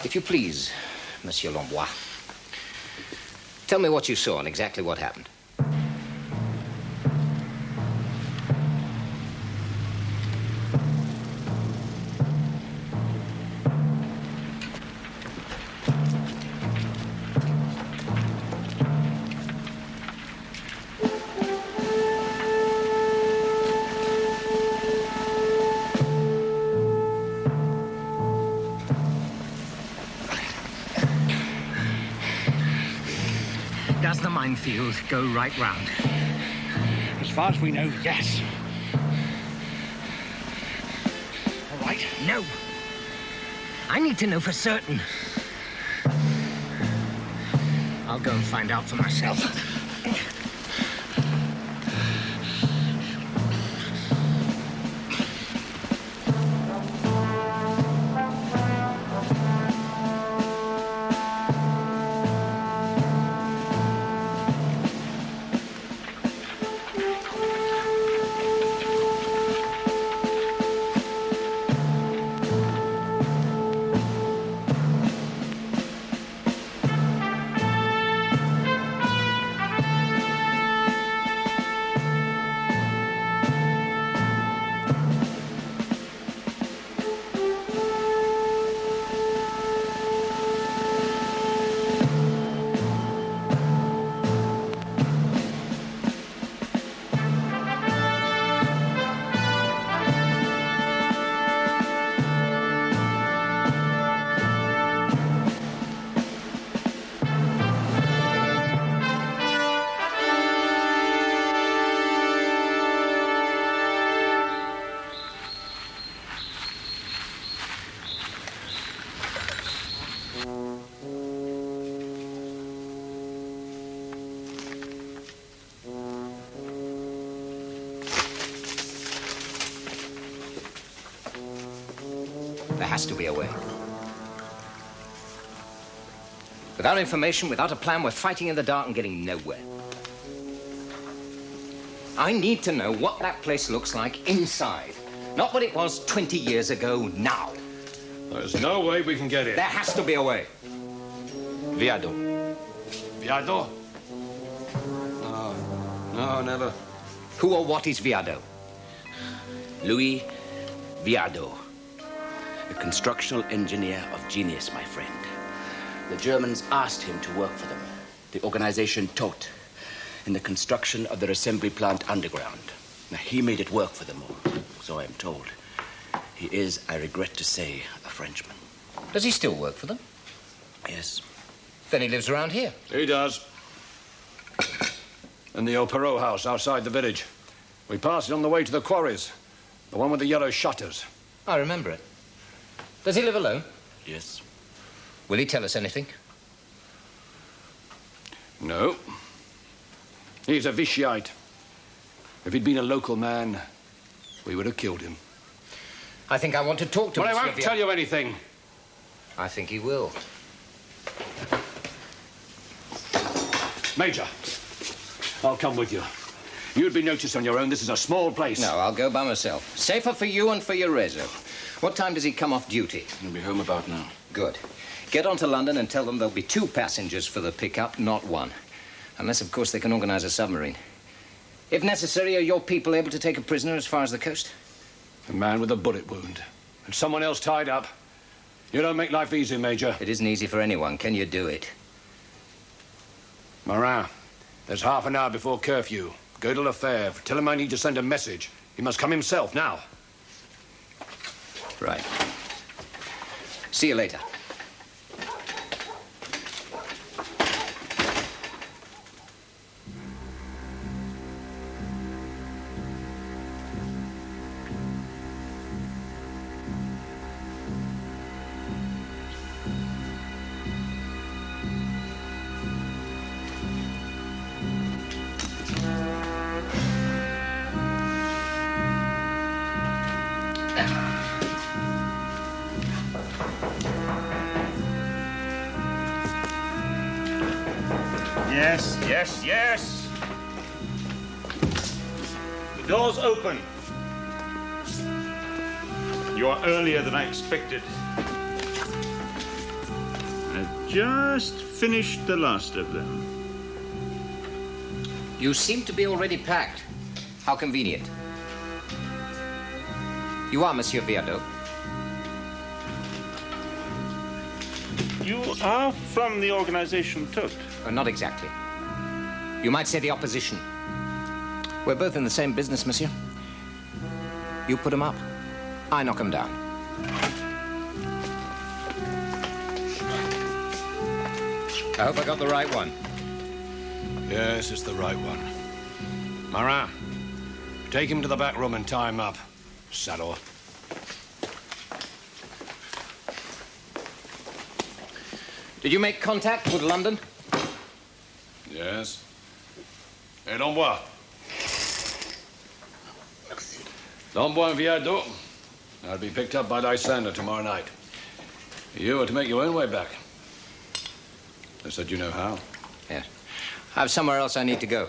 If you please, Monsieur Lambois, tell me what you saw and exactly what happened. Does the minefield go right round? As far as we know, yes. All right? No. I need to know for certain. I'll go and find out for myself. There has to be a way. Without information, without a plan, we're fighting in the dark and getting nowhere. I need to know what that place looks like inside. Not what it was 20 years ago, now. There's no way we can get in. There has to be a way. Viado. Viado? No, never. Who or what is Viado? Louis Viado. A constructional engineer of genius, my friend. The Germans asked him to work for them. The organization taught in the construction of their assembly plant underground. Now, he made it work for them all, so I am told. He is, I regret to say, a Frenchman. Does he still work for them? Yes. Then he lives around here. He does. In the old Perot house outside the village. We passed it on the way to the quarries. The one with the yellow shutters. I remember it. Does he live alone? Yes. Will he tell us anything? No. He's a Vichyite. If he'd been a local man, we would have killed him. I think I want to talk to him. But I won't tell you anything. I think he will. Major, I'll come with you. You'd be noticed on your own. This is a small place. No, I'll go by myself. Safer for you and for your Rezo. What time does he come off duty? He'll be home about now. Good. Get on to London and tell them there'll be 2 passengers for the pickup, not 1. Unless, of course, they can organize a submarine. If necessary, are your people able to take a prisoner as far as the coast? A man with a bullet wound. And someone else tied up. You don't make life easy, Major. It isn't easy for anyone. Can you do it? Morin, there's half an hour before curfew. Go to Lefebvre. Tell him I need to send a message. He must come himself now. Right. See you later. Yes. The door's open. You are earlier than I expected. just finished the last of them. You seem to be already packed. How convenient. You are Monsieur Viardot. You are from the organization Todt? Not exactly. You might say the opposition. We're both in the same business, monsieur. You put 'em up, I knock 'em down. I hope I got the right one. Yes, it's the right one. Marin, take him to the back room and tie him up. Saddle. Did you make contact with London? Yes. Et l'envoie. L'envoie and Viardot. I'll be picked up by Lysander tomorrow night. You are to make your own way back. I said you know how. Yes. I have somewhere else I need to go.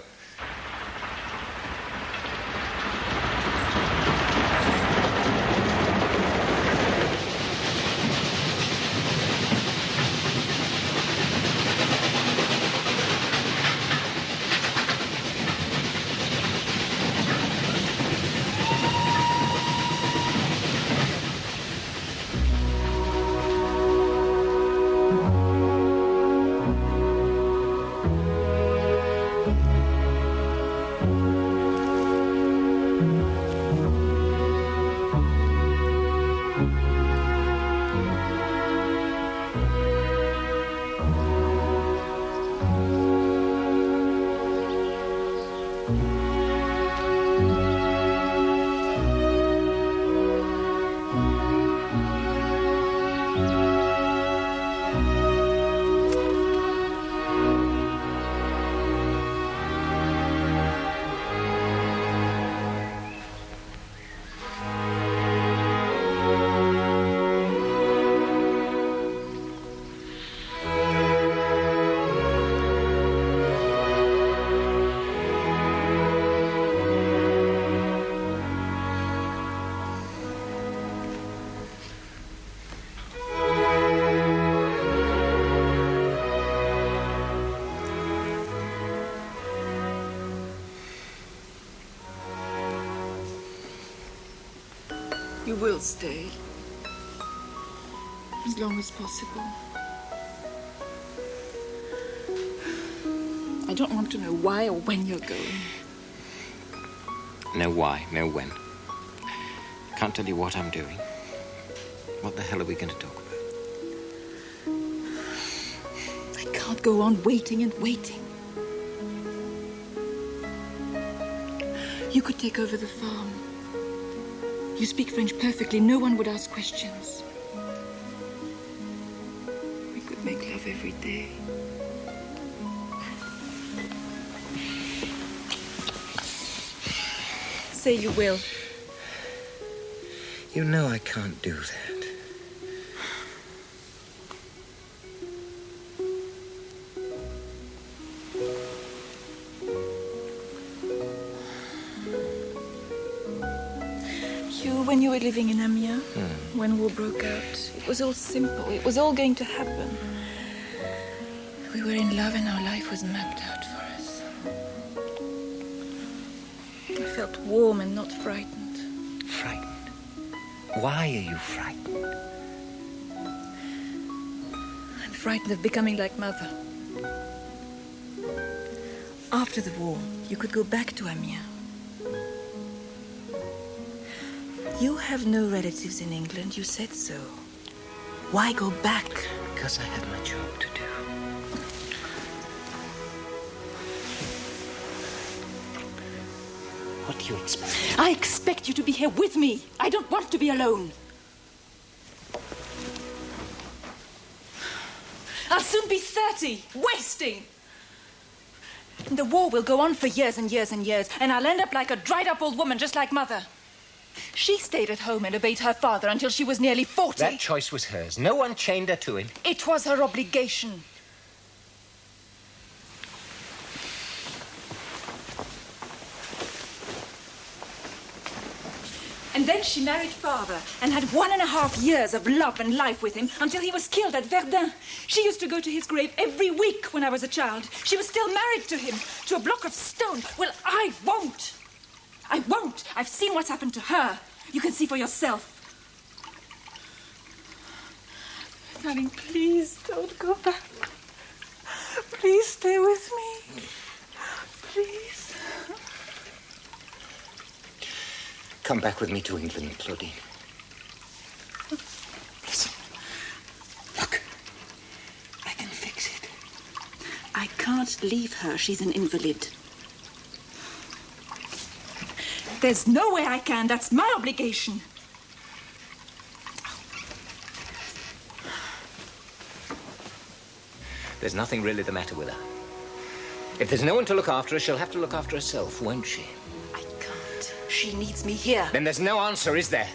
You will stay. As long as possible. I don't want to know why or when you're going. No why, no when. Can't tell you what I'm doing. What the hell are we going to talk about? I can't go on waiting and waiting. You could take over the farm. You speak French perfectly. No one would ask questions. We could make love every day. Say you will. You know I can't do that. When you were living in Amiens, when war broke out, it was all simple. It was all going to happen. We were in love and our life was mapped out for us. I felt warm and not frightened. Frightened? Why are you frightened? I'm frightened of becoming like Mother. After the war, you could go back to Amiens. You have no relatives in England, you said so. Why go back? Because I have my job to do. What do you expect? I expect you to be here with me. I don't want to be alone. I'll soon be 30, wasting. And the war will go on for years and years and years, and I'll end up like a dried-up old woman, just like Mother. She stayed at home and obeyed her father until she was nearly 40. That choice was hers. No one chained her to him. It was her obligation. And then she married father and had 1.5 years of love and life with him until he was killed at Verdun. She used to go to his grave every week when I was a child. She was still married to him, to a block of stone. Well, I won't. I won't. I've seen what's happened to her. You can see for yourself. Darling, please don't go back. Please stay with me. Please. Come back with me to England, Claudine. Listen. Look. I can fix it. I can't leave her. She's an invalid. There's no way I can. That's my obligation. There's nothing really the matter with her. If there's no one to look after her, she'll have to look after herself, won't she? I can't. She needs me here. Then there's no answer, is there?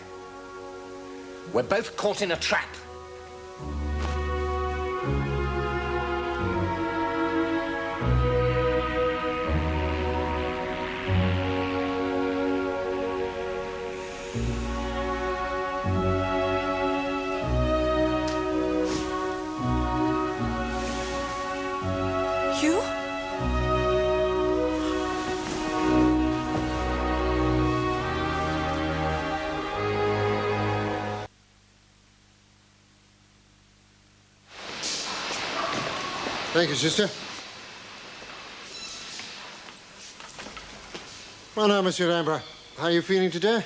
We're both caught in a trap. You? Thank you, sister. Well, now, Monsieur Lambert, how are you feeling today?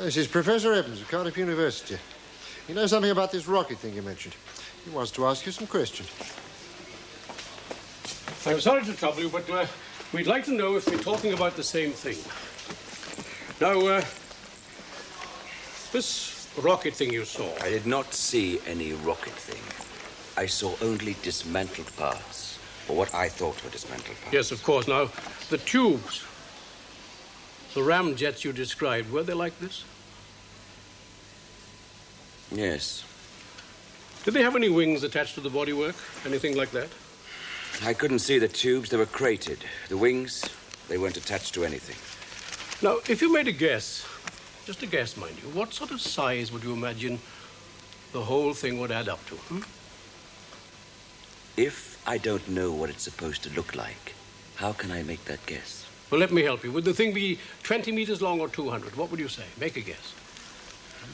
This is Professor Evans of Cardiff University. He knows something about this rocket thing you mentioned. He wants to ask you some questions. I'm sorry to trouble you, but we'd like to know if we're talking about the same thing. Now, this rocket thing you saw. I did not see any rocket thing. I saw only dismantled parts, or what I thought were dismantled parts. Yes, of course. Now, the tubes, the ramjets you described, were they like this? Yes. Did they have any wings attached to the bodywork? Anything like that? I couldn't see the tubes. They were crated. The wings, they weren't attached to anything. Now, if you made a guess, just a guess, mind you, what sort of size would you imagine the whole thing would add up to? If I don't know what it's supposed to look like, how can I make that guess? Well, let me help you. Would the thing be 20 meters long or 200? What would you say? Make a guess.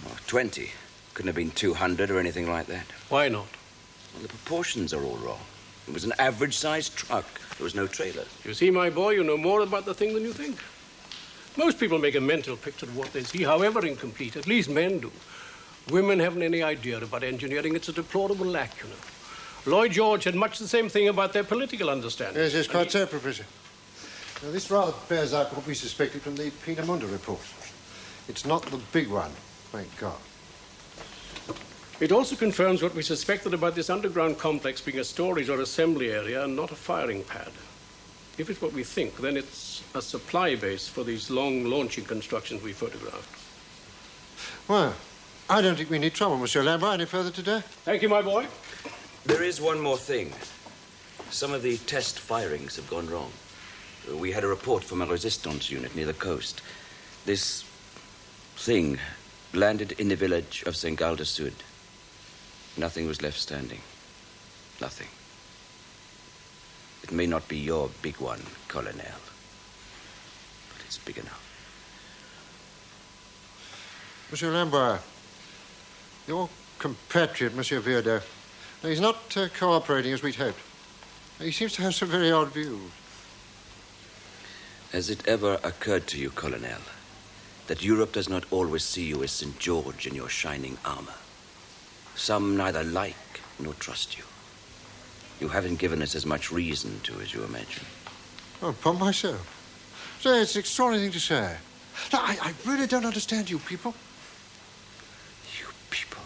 Oh, 20. Couldn't have been 200 or anything like that. Why not? Well, the proportions are all wrong. It was an average-sized truck. There was no trailer. You see, my boy, you know more about the thing than you think. Most people make a mental picture of what they see, however incomplete. At least men do. Women haven't any idea about engineering. It's a deplorable lack, you know. Lloyd George had much the same thing about their political understanding. Yes, yes, quite so, Professor. Now, this rather bears out what we suspected from the Peenemünde report. It's not the big one, thank God. It also confirms what we suspected about this underground complex being a storage or assembly area and not a firing pad. If it's what we think, then it's a supply base for these long launching constructions we photographed. Well, I don't think we need trouble, Monsieur Lambert, any further today. Thank you, my boy. There is one more thing. Some of the test firings have gone wrong. We had a report from a resistance unit near the coast. This thing landed in the village of St. Gall du Sud. Nothing was left standing. Nothing. It may not be your big one, Colonel, but it's big enough. Monsieur Lambert, your compatriot, Monsieur Viardot, he's not cooperating as we'd hoped. He seems to have some very odd views. Has it ever occurred to you, Colonel, that Europe does not always see you as St. George in your shining armor? Some neither like nor trust you. You haven't given us as much reason to as you imagine. Oh, upon myself. So it's an extraordinary thing to say. No, I really don't understand you people. You people?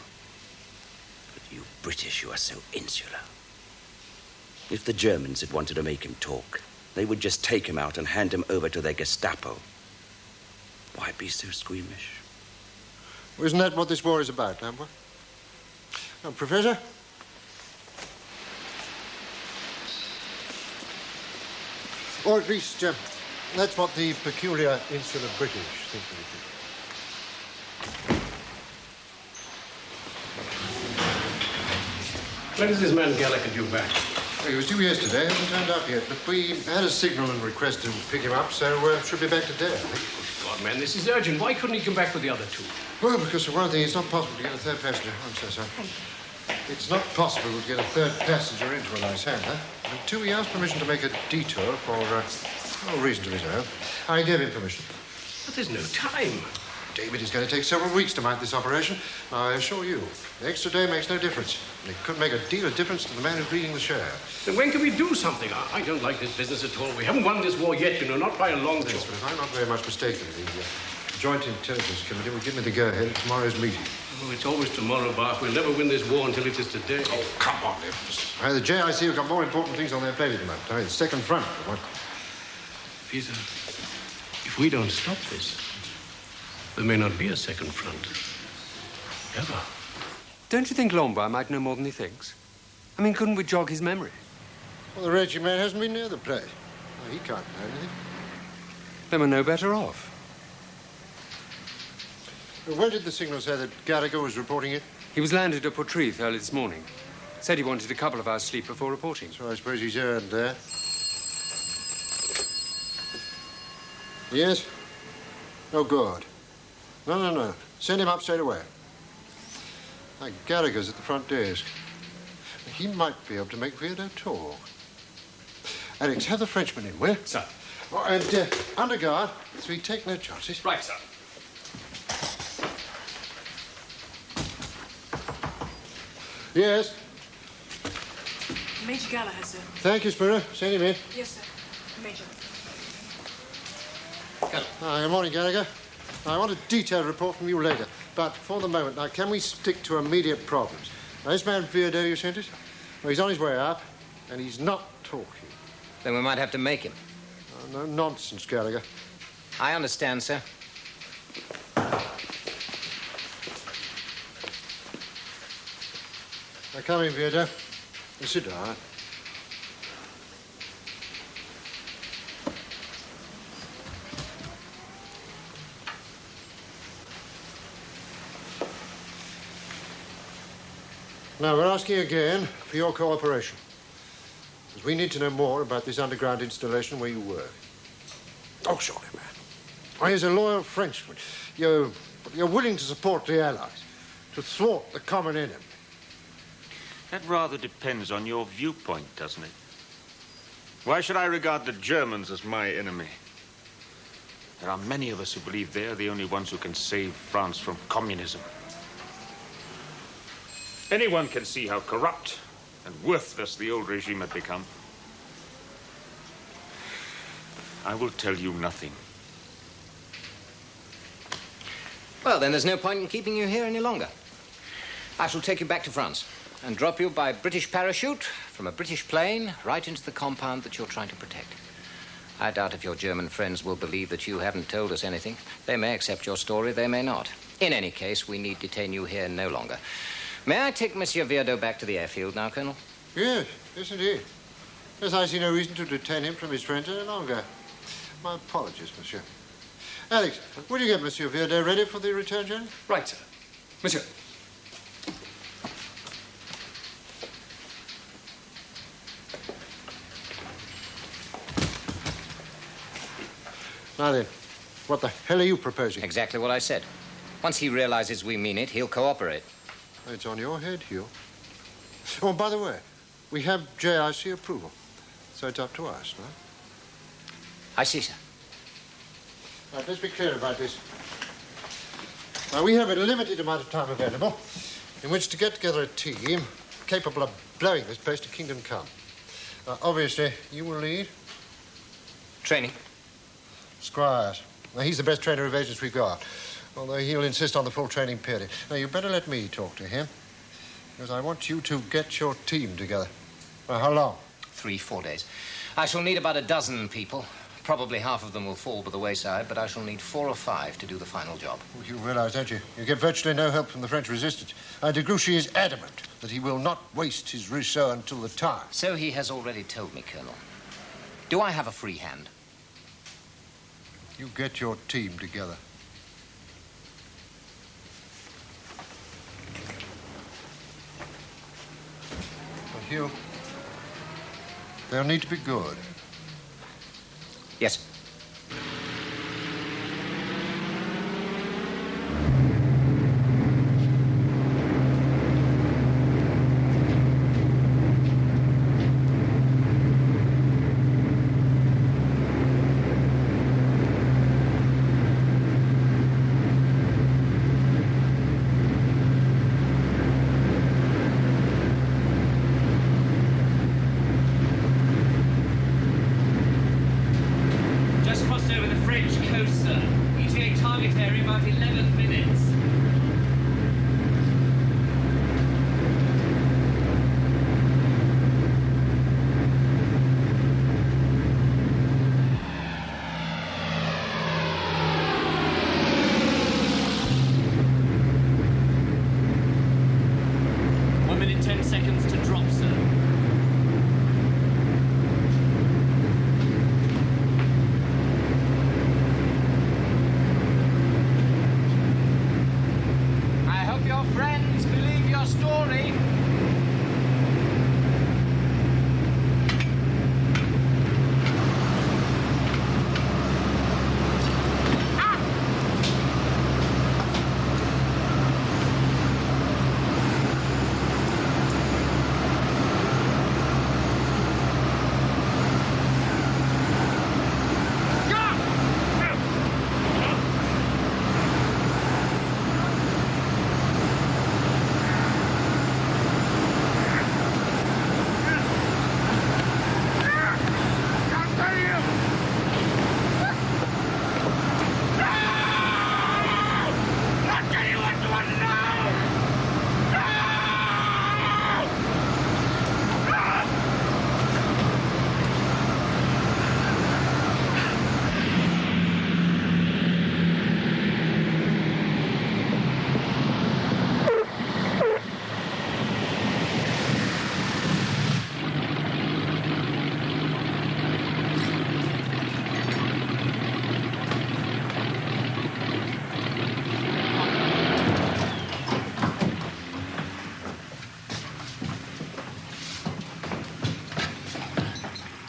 But you British, you are so insular. If the Germans had wanted to make him talk, they would just take him out and hand him over to their Gestapo. Why be so squeamish? Well, isn't that what this war is about, Lambert? Now, Professor? Or at least, That's what the peculiar insular British think of it. When is this man Gallagher due back? Well, he was due yesterday. Hasn't turned up yet, but we had a signal and request to pick him up, so should be back today, I think. God, man, this is urgent. Why couldn't he come back with the other two? Well, because for one thing, it's not possible to get a third passenger. I'm so sorry. It's not possible to get a third passenger into a Lysander until he asked permission to make a detour for no reason of his own. I gave him permission. But there's no time. David, it's going to take several weeks to mount this operation. I assure you, the extra day makes no difference. It could make a deal of difference to the man who's leading the show. Then when can we do something? I don't like this business at all. We haven't won this war yet, you know, not by a long shot. Yes, but if I'm not very much mistaken, the Joint Intelligence Committee will give me the go-ahead at tomorrow's meeting. Oh, it's always tomorrow, Bart. We'll never win this war until it is today. Oh, come on, Evans. The JIC have got more important things on their plate at the moment. The second front, for one. Peter, if we don't stop this, there may not be a second front. Ever. Don't you think Lombard might know more than he thinks? I mean, couldn't we jog his memory? Well, the wretched man hasn't been near the place. Well, he can't know anything. Then we're no better off. Well, where did the signal say that Gallagher was reporting it? He was landed at Portreath early this morning. Said he wanted a couple of hours' sleep before reporting. So I suppose he's earned there. Yes? Oh, good. No. Send him up straight away. Gallagher's at the front desk. He might be able to make Viardot talk. Alex, have the Frenchman in, will you? Sir. Oh, and under guard, so we take no chances. Right, sir. Yes? Major Gallagher, sir. Thank you, Spooner. Send him in. Yes, sir. Major. Good morning, Gallagher. I want a detailed report from you later. But for the moment, now, can we stick to immediate problems? Now, this man Viardot, you sent us? Well, he's on his way up, and he's not talking. Then we might have to make him. Oh, no nonsense, Gallagher. I understand, sir. Now, come in, Viardot. And sit down. Now, we're asking again for your cooperation. Because we need to know more about this underground installation where you work. Oh, surely, man. Why, as a loyal Frenchman, you're willing to support the Allies, to thwart the common enemy. That rather depends on your viewpoint, doesn't it? Why should I regard the Germans as my enemy? There are many of us who believe they're the only ones who can save France from communism. Anyone can see how corrupt and worthless the old regime had become. I will tell you nothing. Well, then there's no point in keeping you here any longer. I shall take you back to France and drop you by British parachute from a British plane right into the compound that you're trying to protect. I doubt if your German friends will believe that you haven't told us anything. They may accept your story, they may not. In any case, we need detain you here no longer. May I take Monsieur Viardot back to the airfield now, Colonel? Yes, indeed. Yes, I see no reason to detain him from his friends any longer. My apologies, monsieur. Alex, will you get Monsieur Viardot ready for the return journey? Right, sir. Monsieur. Now then, what the hell are you proposing? Exactly what I said. Once he realizes we mean it, he'll cooperate. It's on your head, Hugh. Oh, by the way, we have JIC approval, so it's up to us, no? I see, sir. Right, let's be clear about this. Now, we have a limited amount of time available in which to get together a team capable of blowing this place to kingdom come. Obviously, you will lead. Training. Squires. Now, he's the best trainer of agents we've got, although he'll insist on the full training period. Now, you better let me talk to him, because I want you to get your team together. Well, how long? 3-4 days. I shall need about a dozen people. Probably half of them will fall by the wayside, but I shall need 4 or 5 to do the final job. Well, you realize, don't you? You get virtually no help from the French resistance. De Grouchy is adamant that he will not waste his Rousseau until the time. So he has already told me, Colonel. Do I have a free hand? You get your team together. Well, Hugh, they'll need to be good. Yes.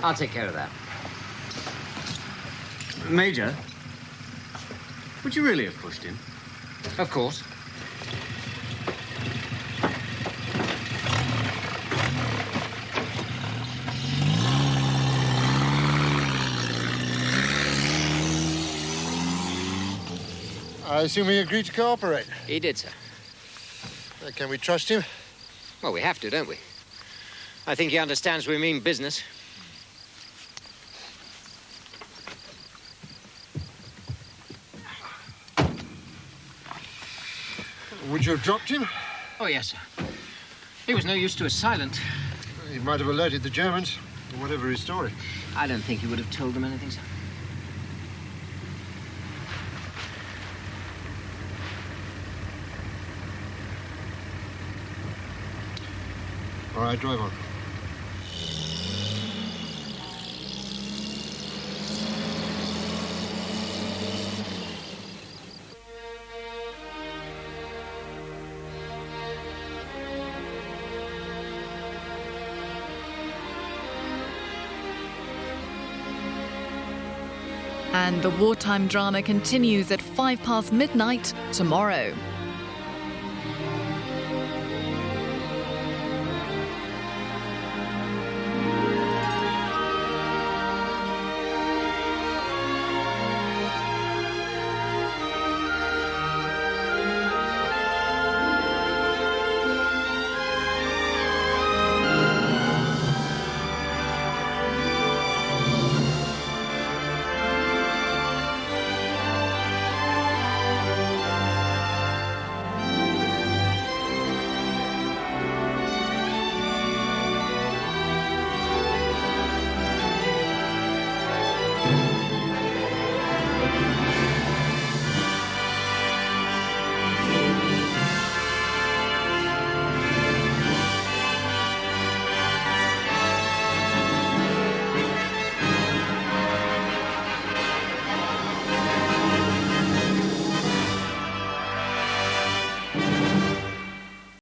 I'll take care of that. Major, would you really have pushed him? Of course. I assume he agreed to cooperate. He did, sir. Can we trust him? Well, we have to, don't we? I think he understands we mean business. Would you have dropped him? Oh, yes, sir. He was no use to us silent. He might have alerted the Germans, or whatever his story. I don't think he would have told them anything, sir. All right, drive on. And the wartime drama continues at 5 past midnight tomorrow.